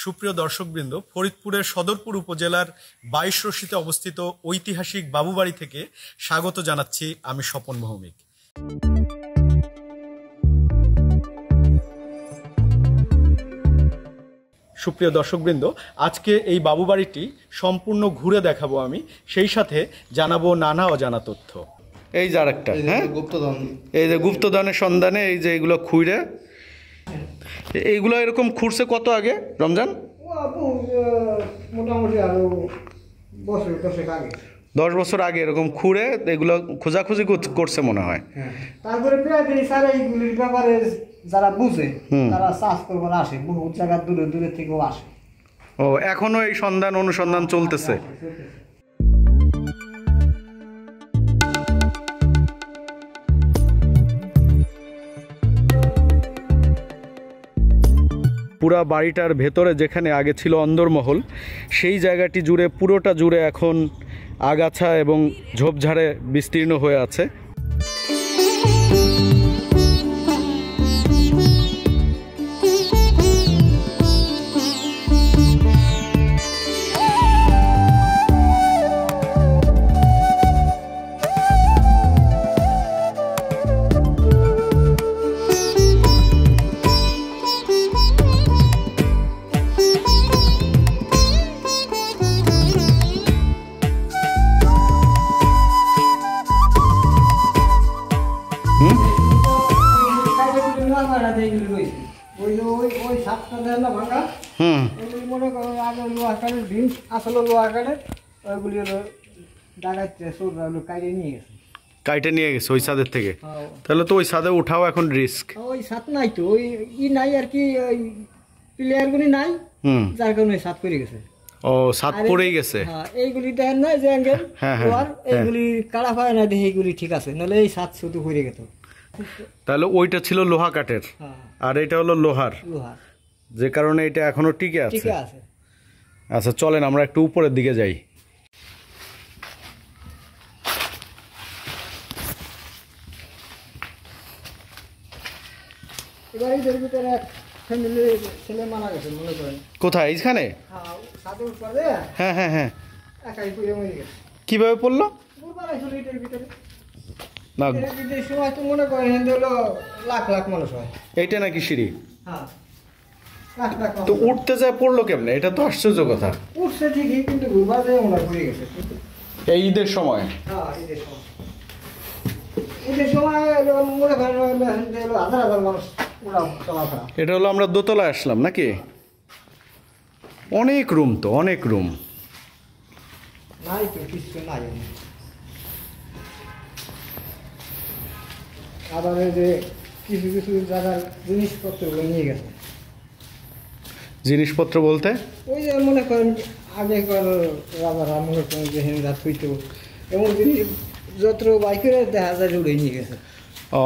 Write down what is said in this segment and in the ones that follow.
সুপ্রিয় দর্শকবৃন্দ, ফরিদপুরের সদরপুর উপজেলার 22 রশিতে অবস্থিত ঐতিহাসিক বাবুবাড়ি থেকে স্বাগত জানাচ্ছি আমি স্বপন ভৌমিক। সুপ্রিয় দর্শকবৃন্দ, আজকে এই বাবুবাড়িটি সম্পূর্ণ ঘুরে দেখাবো আমি, সেই সাথে জানাবো নানা অজানা তথ্য। এই যে আরেকটা, হ্যাঁ, গুপ্তধন, এই যে গুপ্তধনের সন্ধানে এই যে এগুলো খুঁড়ে, এইগুলো এরকম খুঁড়ছে কত আগে রমজান? মোটামুটি আরো 10 বছর আগে এরকম খুঁড়ে এগুলো খোঁজাখুঁজি করছে মনে হয়। তারপরে স্যার এইগুলির ব্যাপারে যারা বুঝে তারা চাষ করবার আসে, বহু জায়গা দূরে দূরে থেকেও আসে। ও, এখনো এই সন্ধান অনুসন্ধান চলতেছে। পুরা বাড়িটার ভেতরে যেখানে আগে ছিল অন্দরমহল, সেই জায়গাটি জুড়ে, পুরোটা জুড়ে এখন আগাছা এবং ঝোপঝাড়ে বিস্তীর্ণ হয়ে আছে। কাইটে নিয়ে গেছে ওই ছাদের থেকে, তাহলে তো ওই ছাদে উঠাও এখন রিস্ক। ওই ছাদ নাই তো, ওই নাই আর কি, ওই প্লেয়ার গুলি নাই, যার কারণে ছাদ করে গেছে। ও, ছাদ পড়েই গেছে। এইগুলি দেখেন না যে অ্যাঙ্গেল, এইগুলি কাটা পায় না, দেখে এইগুলি ঠিক আছে, নাহলে এই ছাদ শুধু করে গেত। তাহলে ওইটা ছিল লোহা কাঠের, আর এটা হলো লোহার, যে কারণে এটা এখনো টিকে আছে। আচ্ছা, চলেন আমরা একটু উপরের দিকে যাই। কোথায়? এইখানে? হ্যাঁ হ্যাঁ হ্যাঁ। কিভাবে পড়লো? না, সময় তো মনে করেন লাখ লাখ মানুষ হয়। এইটা নাকি সিঁড়ি? তো উঠতে যায় পড়লো কেমনে? এটা তো আশ্চর্য কথা। উঠছে ঠিকই, কিন্তু পড়ে গেছে এই ঈদের সময়। ঈদের সময় মনে করেন হাজার হাজার মানুষ চলাফেরা। এটা হলো আমরা দোতলায় আসলাম নাকি? অনেক রুম তো, অনেক রুম। নাই তো, কিছু নাই। আবার যে কিছু কিছু জায়গার জিনিসপত্রগুলো নিয়ে গেছে। জিনিসপত্র বলতে? ওই যে মনে করেন আগেকার রাজারা মনে করেন যে হিন্দা থুইতো, এমন জিনিস যত বাইকের দেখা যায় উড়ে নিয়ে গেছে। ও,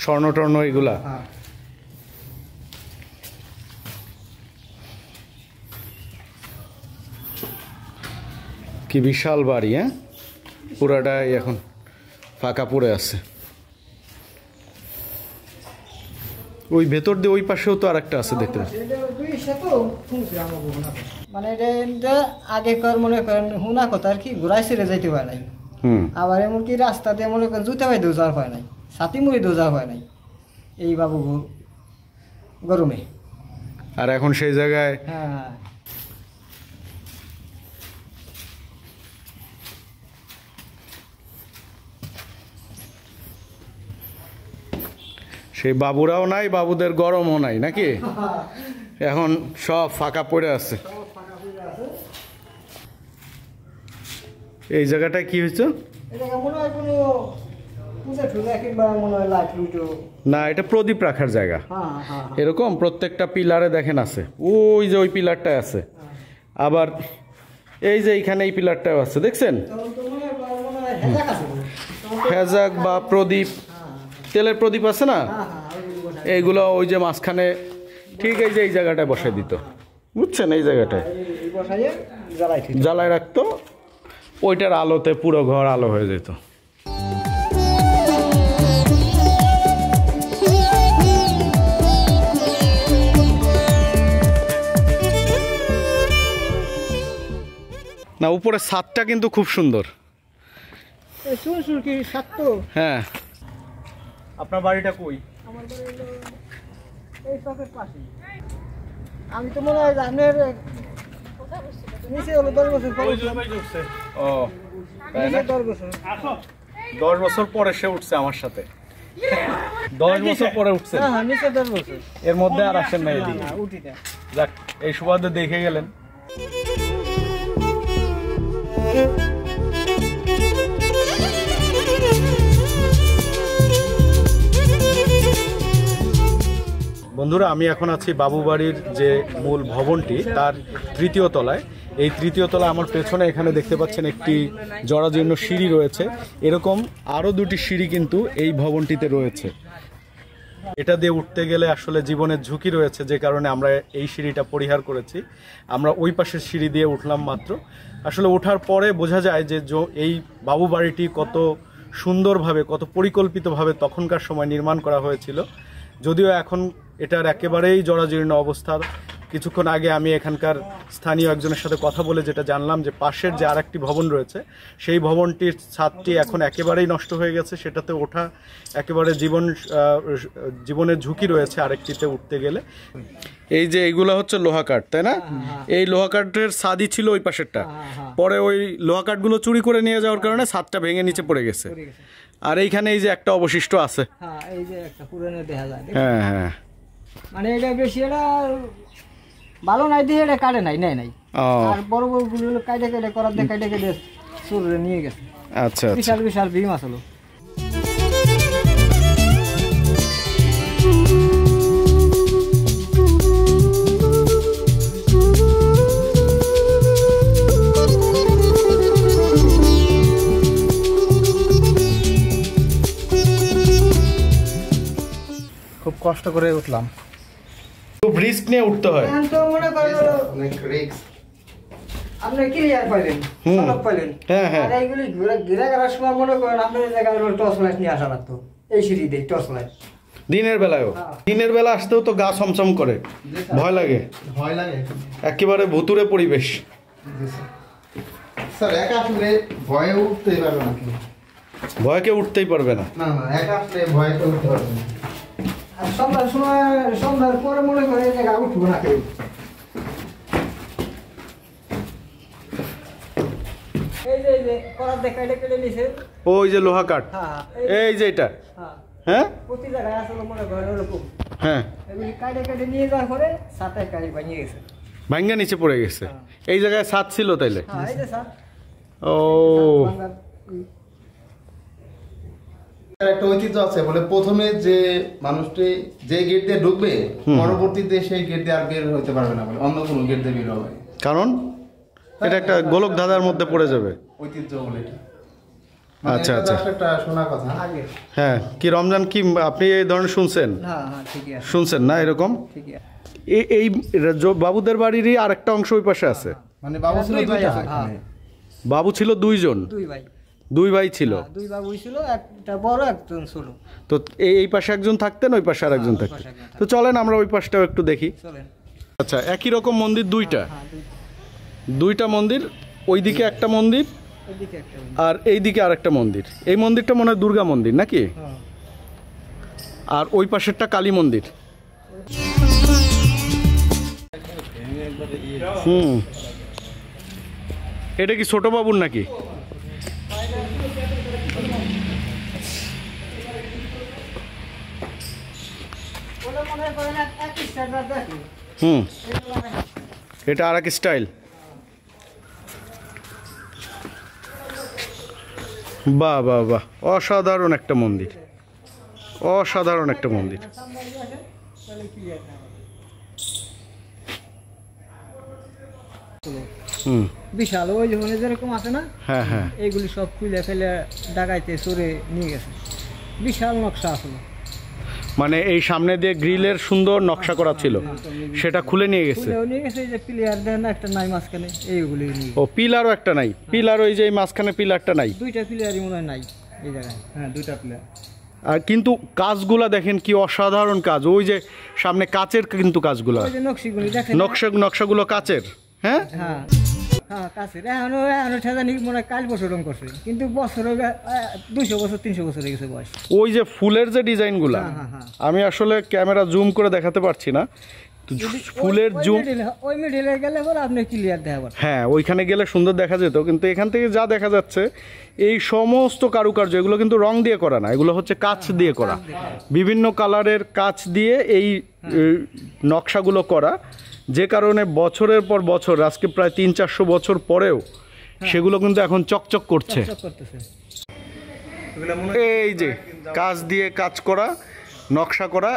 স্বর্ণ টর্ণ এগুলা। কি বিশাল বাড়ি! হ্যাঁ, পুরাটাই এখন ফাঁকা পড়ে আছে। ওই ভেতর দিয়ে ওই পাশেও তো আরেকটা আছে দেখতে পাচ্ছি। মানে এটা আগেকার মনে করেন হুনা কথা আর কি, ঘোড়ায় ছেড়ে যাইতে পারে নাই। আবার এমনকি রাস্তা দিয়ে মনে করেন জুতা পাই দোজার হয় নাই, ছাতি মুড়ি দোজার হয় নাই এই বাবু গরমে। আর এখন সেই জায়গায় সেই বাবুরাও নাই, বাবুদের গরমও নাই নাকি? এখন সব ফাঁকা পড়ে আছে। এই জায়গাটায় কি হয়েছে? না, এটা প্রদীপ রাখার জায়গা। এরকম প্রত্যেকটা পিলারে দেখেন আছে, ওই যে ওই পিলারটায় আছে, আবার এই যে এইখানে এই পিলারটাও আছে, দেখছেন? হেজাক বা প্রদীপ, তেলের প্রদীপ আছে না, এইগুলো ওই যে মাঝখানে ঠিক এই যে এই জায়গাটায় বসাই দিত, বুঝছেন? এই জায়গাটায় জ্বালায় রাখতো, ওইটার আলোতে পুরো ঘর আলো হয়ে যেত। না, উপরে ছাদটা কিন্তু খুব সুন্দর। চুল চুল কি সাত হ্যাঁ। আপনার বাড়িটা কই? আমার বাড়ি হলো এই চকের পাশে। আমি তো মনে হয় আপনার নিচে হলো 10 বছর পরে। ও, তাই না? 10 বছর 10 বছর পরে সে উঠছে আমার সাথে। 10 বছর পরে উঠছে। হ্যাঁ, নিচে 10 বছর। এর মধ্যে আর আসেন না এদিকে। না, উঠি না। যাক, এই সুবাদে দেখে গেলেন। বন্ধুরা, আমি এখন আছি বাবু বাড়ির যে মূল ভবনটি তার 3য় তলায়। এই 3য় তলায় আমার পেছনে এখানে দেখতে পাচ্ছেন একটি জরাজীর্ণ সিঁড়ি রয়েছে। এরকম আরও 2টি সিঁড়ি কিন্তু এই ভবনটিতে রয়েছে। এটা দিয়ে উঠতে গেলে আসলে জীবনের ঝুঁকি রয়েছে, যে কারণে আমরা এই সিঁড়িটা পরিহার করেছি। আমরা ওই পাশের সিঁড়ি দিয়ে উঠলাম মাত্র। আসলে ওঠার পরে বোঝা যায় যে এই বাবু বাড়িটি কত সুন্দরভাবে, কত পরিকল্পিতভাবে তখনকার সময় নির্মাণ করা হয়েছিল। যদিও এখন এটার একেবারেই জরাজীর্ণ অবস্থার। কিছুক্ষণ আগে আমি এখানকার স্থানীয় একজনের সাথে কথা বলে যেটা জানলাম যে পাশের যে আরেকটি ভবন রয়েছে সেই ভবনটির ছাদটি এখন একেবারেই নষ্ট হয়ে গেছে। সেটাতে ওঠা একেবারে জীবনের ঝুঁকি রয়েছে আরেকটিতে উঠতে গেলে। এই যে এইগুলো হচ্ছে লোহা কাঠ, তাই না? এই লোহা কাঠের ছাদই ছিল ওই পাশেরটা। পরে ওই লোহা কাঠগুলো চুরি করে নিয়ে যাওয়ার কারণে ছাদটা ভেঙে নিচে পড়ে গেছে। আর এইখানে এই যে একটা অবশিষ্ট আছে। হ্যাঁ, এই যে একটা পুরনো দেখা যায়। হ্যাঁ হ্যাঁ, মানে এটা বেশি এটা ভালো নাই দিয়ে এটা কাটে নাই, নাই। আর বড় বড় গুলো কাটে কাটে করার দিয়ে কাটে কাটে চুরে নিয়ে গেছে। আচ্ছা, বিশাল বিশাল ভীম আসলো। খুব কষ্ট করে উঠলাম। খুব রিস্ক নিয়ে উঠতে হয়। তো মনে করেন অনেক রিস্ক। আপনি ক্লিয়ার পাইলেন, সলভ পাইলেন। হ্যাঁ হ্যাঁ। আর এইগুলি ঘুরে করার সময় মনে করেন আপনার জায়গায় টর্চ লাইট নিয়ে আসা লাগতো। এই সিঁড়ি দিয়ে টর্চ লাইট। দিনের বেলায়ও? দিনের বেলা আসতেও তো গা ছমছম করে, ভয় লাগে। ভয় লাগে একেবারে ভুতুরে পরিবেশ। স্যার, একা আসলে ভয়ে উঠতেই পারবে না। ভয় কেউ উঠতেই পারবে না। না না, একা আসলে ভয়ে তো উঠতে পারবে না। আর সন্ধ্যার সময়, সন্ধ্যার পরে মনে করে এই জায়গায় উঠবো না কেউ। এই যে করার দেখা এটা কেটে নিছে। ওই যে লোহা কাঠ, হ্যাঁ, এই যে এটা। হ্যাঁ, হ্যাঁ প্রতি জায়গায় আসলে মনে করেন ওরকম। হ্যাঁ, এগুলি কাটে কেটে নিয়ে যাওয়ার পরে সাথে কাটি বানিয়ে গেছে। ভাঙ্গা নিচে পড়ে গেছে। এই জায়গায় ছাদ ছিল তাইলে? হ্যাঁ, এই যে স্যার। ও, একটা ঐতিহ্য আছে বলে, প্রথমে যে মানুষটি যে গেট দিয়ে ঢুকবে পরবর্তীতে সেই গেট দিয়ে আর বের হতে পারবে না বলে, অন্য কোনো গেট দিয়ে বের হবে। কারণ এটা একটা গোলক ধাঁধার মধ্যে পড়ে যাবে। ঐতিহ্য বলে এটা। আচ্ছা আচ্ছা, একটা শোনা কথা। আগে হ্যাঁ। কি রমজান, কি আপনি এই ধরনের শুনছেন? হ্যাঁ হ্যাঁ, ঠিকই আছে, শুনছেন না এরকম? ঠিকই আছে। এই বাবুদের বাড়িরই আরেকটা অংশ ওই পাশে আছে। মানে বাবু ছিল দুইটা এখানে। বাবু ছিল 2 জন, দুই ভাই ছিল। দুই বাবু ছিল, একটা বড় একজন ছোট। তো এই পাশে একজন থাকতেন, ওই পাশে আরেকজন থাকতেন। তো চলেন আমরা ওই পাশটাও একটু দেখি। চলেন। আচ্ছা, একই রকম মন্দির দুইটা? হ্যাঁ, দুইটা মন্দির। ওইদিকে একটা মন্দির এদিকে একটা। আর এইদিকে আরেকটা মন্দির। এই মন্দিরটা মনে হয় দুর্গা মন্দির নাকি? হ্যাঁ। আর ওই পাশেরটা কালী মন্দির। এটা কি ছোট বাবুর নাকি? এটা আর এক স্টাইল। বাহ বাহ বাহ, অসাধারণ একটা মন্দির, অসাধারণ একটা মন্দির। বিশাল ওই যেমন যেরকম আছে না, হ্যাঁ হ্যাঁ, এইগুলি সব খুলে ফেলে ডাকাইতে চোরে নিয়ে গেছে। বিশাল নকশা আসলো। মানে এই সামনে দিয়ে গ্রিলের সুন্দর নকশা করা ছিল, সেটা খুলে নিয়ে গেছে। নিয়ে গেছে। এই যে পিলার দেন একটা নাই মাঝখানে, এইগুলি নিয়ে। ও, পিলারও একটা নাই? পিলার ওই যে মাঝখানে পিলারটা নাই? দুইটা পিলারই মনে হয় নাই এই জায়গায়। হ্যাঁ, দুইটা পিলার। আর কিন্তু কাজগুলা দেখেন কি অসাধারণ কাজ। ওই যে সামনে কাচের কিন্তু কাজগুলা, ওই যে নকশিগুলি দেখেন, নকশাগুলো কাচের। হ্যাঁ হ্যাঁ। হ্যাঁ কাছে এখনো এখনো ঠেজানি মনে হয় কাল বছর রং করছে, কিন্তু বছর 200 বছর 300 বছর হয়ে গেছে বয়স। ওই যে ফুলের যে ডিজাইনগুলা, আমি আসলে ক্যামেরা জুম করে দেখাতে পারছি না, ফুলের জুম ওই মিডিলে গেলে পরে আপনি ক্লিয়ার দেখা পাবেন। হ্যাঁ ওইখানে গেলে সুন্দর দেখা যেত, কিন্তু এখান থেকে যা দেখা যাচ্ছে এই সমস্ত কারুকার্য এগুলো কিন্তু রং দিয়ে করা না, এগুলো হচ্ছে কাঁচ দিয়ে করা, বিভিন্ন কালারের কাঁচ দিয়ে এই নকশাগুলো করা, যে কারণে বছরের পর বছর আজকে প্রায় 300-400 বছর পরেও সেগুলো কিন্তু এখন চকচক করছে। এই যে কাঁচ দিয়ে কাজ করা, নকশা করা,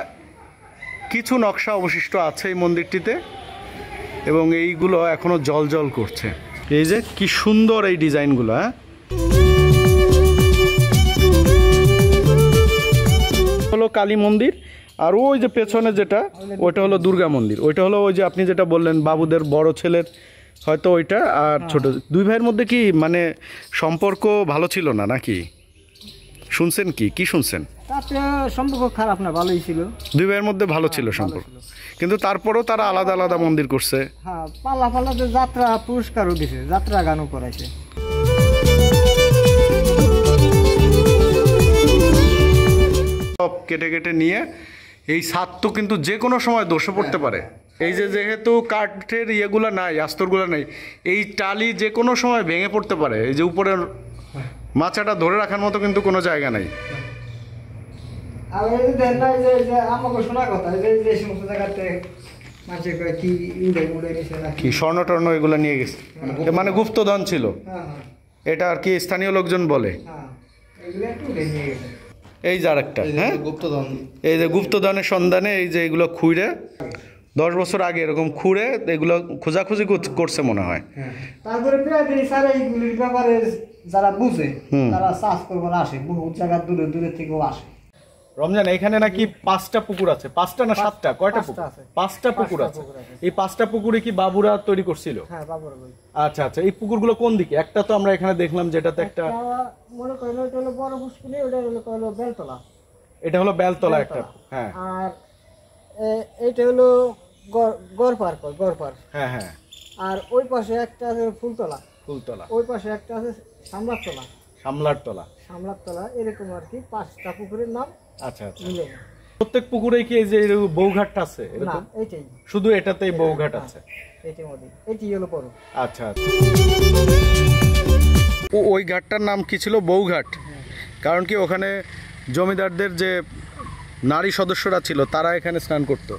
কিছু নকশা অবশিষ্ট আছে এই মন্দিরটিতে এবং এইগুলো এখনো জ্বলজ্বল করছে। এই যে কি সুন্দর এই ডিজাইনগুলো। হ্যাঁ হলো কালী মন্দির, আর ওই যে পেছনে যেটা ওইটা হলো দুর্গা মন্দির, ওইটা হলো ওই যে আপনি যেটা বললেন বাবুদের বড় ছেলের হয়তো ওইটা, আর ছোট দুই ভাইয়ের মধ্যে কি মানে সম্পর্ক ভালো ছিল না নাকি? শুনছেন কি শুনছেন? তাতে সম্পর্ক খারাপ না, ভালোই ছিল, দুই ভাইয়ের মধ্যে ভালো ছিল সম্পর্ক, কিন্তু তারপরেও তারা আলাদা আলাদা মন্দির করছে। হ্যাঁ পাল্লাতে যাত্রা পুরস্কারও দিছে, যাত্রা গানও করাইছে। সব কেটে কেটে নিয়ে এই ছাদ তো কিন্তু যে কোনো সময় ধসে পড়তে পারে, এই যে যেহেতু কাঠের ইয়েগুলো নাই, আস্তরগুলো নাই, এই টালি যে কোনো সময় ভেঙে পড়তে পারে, এই যে উপরের মাচাটা ধরে রাখার মতো কিন্তু কোনো জায়গা নাই। আর এই যে দেন নাই যে আমাকে শোনা কথা যে সমস্ত জায়গাতে মাঝে কয় কি উড়ে নিছে নাকি কি স্বর্ণ টর্ণ এগুলো নিয়ে গেছে, মানে গুপ্তধন ছিল, এটা আর কি স্থানীয় লোকজন বলে। এগুলো একটু উড়ে নিয়ে গেছে। এই যে আরেকটা, হ্যাঁ গুপ্তধন, এই যে গুপ্তধনের সন্ধানে এই যে এগুলো খুঁড়ে 10 বছর আগে এরকম খুঁড়ে এগুলো খোঁজাখুঁজি করছে মনে হয়। তারপরে প্রায় স্যার এইগুলির ব্যাপারে যারা বুঝে তারা সার্চ করবার আসে, বহু জায়গা দূরে দূরে থেকেও আসে। রমজান এখানে নাকি 5টা পুকুর আছে, 5টা না 7টা, কয়টা পুকুর? 5টা পুকুর আছে। এই 5টা পুকুরে কি বাবুরা তৈরি করছিল? হ্যাঁ বাবুরা। আচ্ছা আচ্ছা, এই পুকুরগুলো কোন দিকে? একটা তো আমরা এখানে দেখলাম যেটাতে একটা মনে করেন ওটা হলো বড় পুষ্করিণী, ওটা হলো বেলতলা, এটা হলো বেলতলা একটা, হ্যাঁ, আর এইটা হলো গড় পার্ক, হ্যাঁ হ্যাঁ, আর ওই পাশে একটা আছে ফুলতলা, ওই পাশে একটা আছে সামলারতলা, এরকম আর কি 5টা পুকুরের নাম। আচ্ছা আচ্ছা, মিলে না। প্রত্যেক পুকুরে কি এই যে বউঘাটটা আছে? না এইটাই, শুধু এটাতেই বউঘাট আছে, এইটার মধ্যে এইটাই হলো বড়। আচ্ছা আচ্ছা। ওই ঘাটটার নাম কি ছিল? বউঘাট। কারণ কি ওখানে জমিদারদের যে নারী সদস্যরা ছিল তারা এখানে স্নান করতো,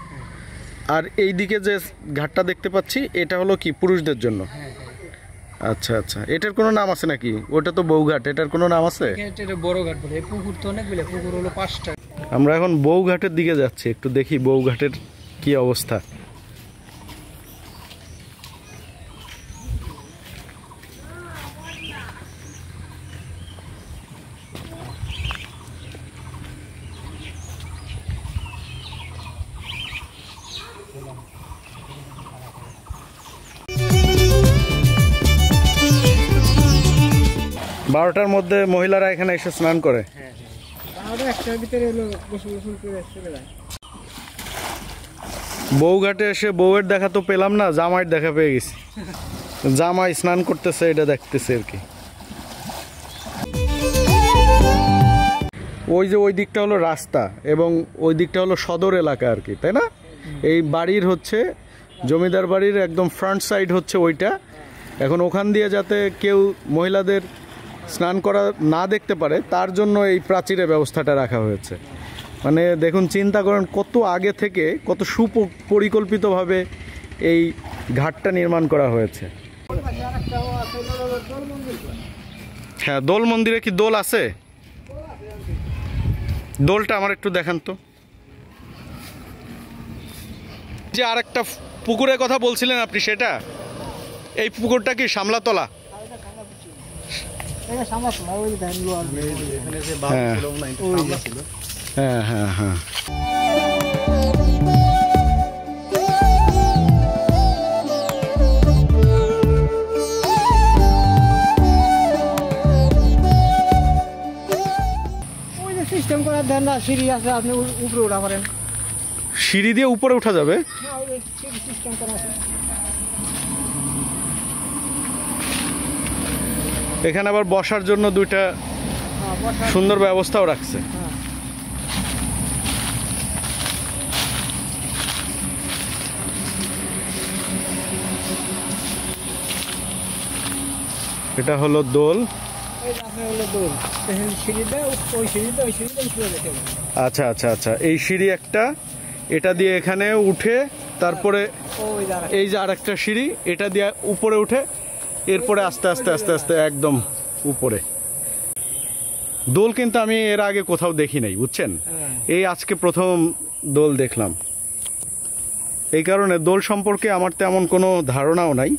আর এই দিকে যে ঘাটটা দেখতে পাচ্ছি এটা হলো কি পুরুষদের জন্য? আচ্ছা আচ্ছা, এটার কোনো নাম আছে নাকি? ওটা তো বউঘাট, এটার কোনো নাম আছে? এটা বড় ঘাট বলে, এই পুকুর তো অনেকগুলো, পুকুর হলো 5টা। আমরা এখন বউঘাটের দিকে যাচ্ছি, একটু দেখি বউঘাটের কি অবস্থা। বারোটার মধ্যে মহিলারা এখানে এসে স্নান করে। বউঘাটে এসে বউয়ের দেখা তো পেলাম না, জামাইয়ের দেখা পেয়ে গেছি। জামাই স্নান করতেছে এটা দেখতেছে আর কি। ওই যে ওই দিকটা হলো রাস্তা এবং ওই দিকটা হলো সদর এলাকা আর কি, তাই না? এই বাড়ির হচ্ছে জমিদার বাড়ির একদম ফ্রন্ট সাইড হচ্ছে ওইটা। এখন ওখান দিয়ে যাতে কেউ মহিলাদের স্নান করা না দেখতে পারে তার জন্য এই প্রাচীরের ব্যবস্থাটা রাখা হয়েছে। মানে দেখুন, চিন্তা করেন কত আগে থেকে কত সুপরিকল্পিতভাবে এই ঘাটটা নির্মাণ করা হয়েছে। হ্যাঁ, দোল মন্দিরে কি দোল আছে? দোলটা আমার একটু দেখান তো। যে আরেকটা পুকুরের কথা বলছিলেন আপনি, সেটা এই পুকুরটা কি সামলাতলা? হ্যাঁ হ্যাঁ হ্যাঁ। সিস্টেম করার দেন না, সিঁড়ি আছে, আপনি উপরে উঠা পারেন। সিঁড়ি দিয়ে উপরে উঠা যাবে? এখানে আবার বসার জন্য দুইটা সুন্দর ব্যবস্থাও রাখছে। এটা হলো দোল। আচ্ছা আচ্ছা আচ্ছা, এই সিঁড়ি একটা, এটা দিয়ে এখানে উঠে তারপরে এই যে আর একটা সিঁড়ি, এটা দিয়ে উপরে উঠে এরপরে আস্তে আস্তে আস্তে আস্তে একদম উপরে। দোল কিন্তু আমি এর আগে কোথাও দেখি নাই, বুঝছেন, এই আজকে প্রথম দোল দেখলাম। এই কারণে দোল সম্পর্কে আমার তেমন কোনো ধারণাও নাই।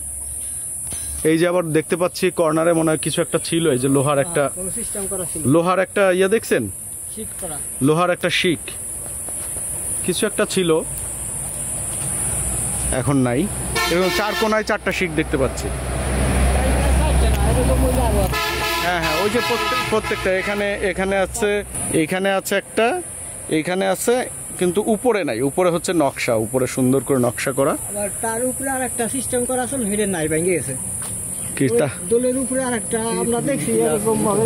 এই যে আবার দেখতে পাচ্ছি কর্নারে মনে হয় কিছু একটা ছিল, এই যে লোহার একটা লোহার একটা ইয়ে দেখছেন, লোহার একটা শিক কিছু একটা ছিল, এখন নাই। এরকম চার কোনায় চারটা শিক দেখতে পাচ্ছি। হ্যাঁ হ্যাঁ, ওই যে প্রত্যেকটা এখানে এখানে আছে, এইখানে আছে একটা, এইখানে আছে, কিন্তু উপরে নাই। উপরে হচ্ছে নকশা, উপরে সুন্দর করে নকশা করা। আবার তার উপরে আর একটা সিস্টেম করা আছে, ভিড়ে নাই ভেঙে গেছে। কিটা দোলের উপরে আর একটা আমরা দেখছি এরকম ভাবে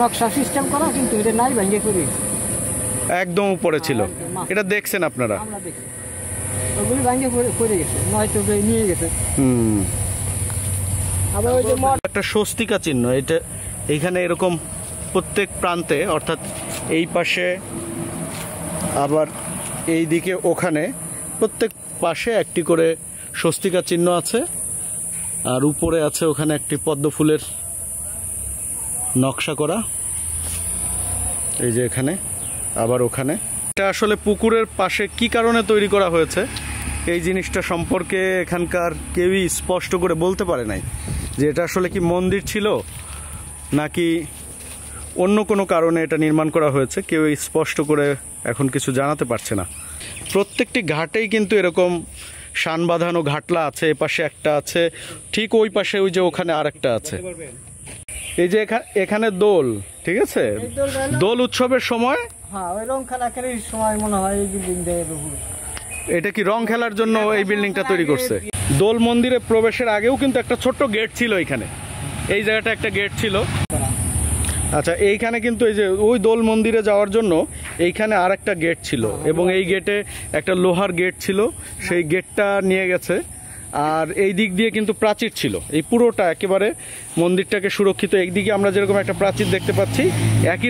নকশা সিস্টেম করা, কিন্তু এটা নাই ভেঙে পড়ে গেছে। একদম উপরে ছিল, এটা দেখছেন আপনারা? আমরা দেখছি ওগুলি ভেঙে পড়ে গেছে, নয়তো নিয়ে গেছে। আবার ওই যে একটা স্বস্তিকা চিহ্ন, এটা এইখানে এরকম প্রত্যেক প্রান্তে, অর্থাৎ এই পাশে আবার এই দিকে ওখানে প্রত্যেক পাশে একটি করে স্বস্তিকা চিহ্ন আছে। আর উপরে আছে ওখানে একটি পদ্ম ফুলের নকশা করা, এই যে এখানে আবার ওখানে। এটা আসলে পুকুরের পাশে কি কারণে তৈরি করা হয়েছে এই জিনিসটা সম্পর্কে এখানকার কেউই স্পষ্ট করে বলতে পারে নাই, যে এটা আসলে কি মন্দির ছিল নাকি অন্য কোনো কারণে এটা নির্মাণ করা হয়েছে, কেউ স্পষ্ট করে এখন কিছু জানাতে পারছে না। প্রত্যেকটি ঘাটেই কিন্তু এরকম শান বাঁধানো ঘাটলা আছে, এ পাশে একটা আছে, ঠিক ওই পাশে ওই যে ওখানে আরেকটা আছে। এই যে এখানে দোল, ঠিক আছে, দোল উৎসবের সময় ওই রং খেলার সময় মনে হয় এই বিল্ডিংটা এটা কি রং খেলার জন্য এই বিল্ডিংটা তৈরি করছে। দোল মন্দিরে প্রবেশের আগেও কিন্তু একটা ছোট্ট গেট ছিল এখানে, এই জায়গাটা একটা গেট ছিল। আচ্ছা, এইখানে কিন্তু এই যে ওই দোল মন্দিরে যাওয়ার জন্য এইখানে আর একটা গেট ছিল, এবং এই গেটে একটা লোহার গেট ছিল, সেই গেটটা নিয়ে গেছে। আর এই দিক দিয়ে কিন্তু প্রাচীর ছিল, এই পুরোটা একেবারে মন্দিরটাকে সুরক্ষিত। একদিকে আমরা যেরকম একটা প্রাচীর দেখতে পাচ্ছি, একই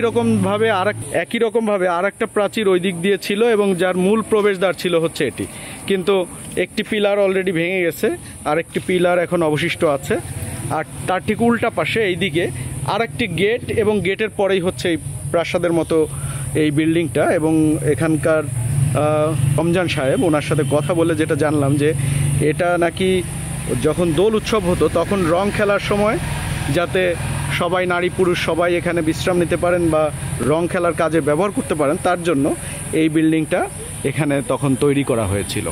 রকমভাবে আর একটা প্রাচীর ওই দিক দিয়ে ছিল, এবং যার মূল প্রবেশদ্বার ছিল হচ্ছে এটি। কিন্তু একটি পিলার অলরেডি ভেঙে গেছে, আর একটি পিলার এখন অবশিষ্ট আছে। আর তার ঠিক উল্টা পাশে এইদিকে আরেকটি গেট, এবং গেটের পরেই হচ্ছে এই প্রাসাদের মতো এই বিল্ডিংটা। এবং এখানকার রমজান সাহেব, ওনার সাথে কথা বলে যেটা জানলাম, যে এটা নাকি যখন দোল উৎসব হতো তখন রং খেলার সময় যাতে সবাই, নারী পুরুষ সবাই এখানে বিশ্রাম নিতে পারেন বা রং খেলার কাজে ব্যবহার করতে পারেন, তার জন্য এই বিল্ডিংটা এখানে তখন তৈরি করা হয়েছিল।